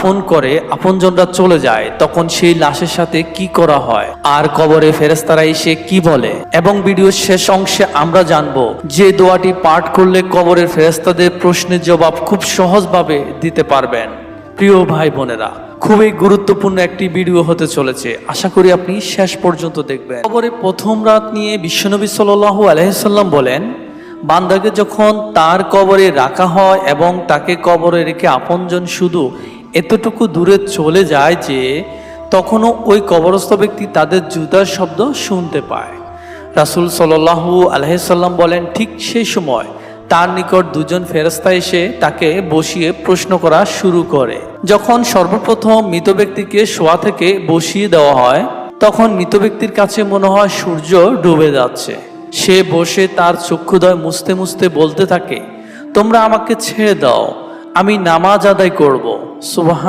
Phone করে আপনজনরা চলে যায়, তখন সেই লাশের সাথে কি করা হয় আর কবরে ফেরেশতারা এসে কি বলে, এবং ভিডিওর শেষ অংশে আমরা জানবো যে দোয়াটি পাঠ করলে কবরের ফেরেশতাদের প্রশ্নের জবাব খুব সহজভাবে দিতে পারবেন। প্রিয় ভাই বোনেরা, খুবই গুরুত্বপূর্ণ একটি ভিডিও হতে চলেছে, আশা করি আপনি শেষ পর্যন্ত দেখবেন। কবরে প্রথম রাত নিয়ে বিশ্বনবী সাল্লাল্লাহু আলাইহি সাল্লাম বলেন, বান্দাকে যখন তার কবরে রাখা হয় এবং তাকে কবরে রেখে আপনজন শুধু এতটুকু দূরে চলে যায় যে তখনও ওই কবরস্থ ব্যক্তি তাদের জুতার শব্দ শুনতে পায়। রাসূল সাল্লাল্লাহু আলাইহি সাল্লাম বলেন, ঠিক সেই সময় তার নিকট দুজন ফেরেশতা এসে তাকে বসিয়ে প্রশ্ন করা শুরু করে। যখন সর্বপ্রথম মৃত ব্যক্তিকে শোয়া থেকে বসিয়ে দেওয়া হয়, তখন মৃত ব্যক্তির কাছে মনে হয় সূর্য ডুবে যাচ্ছে। সে বসে তার চক্ষুদ্বয় মুছতে মুছতে বলতে থাকে, তোমরা আমাকে ছেড়ে দাও, আমি নামাজ আদায় করব। সুবহান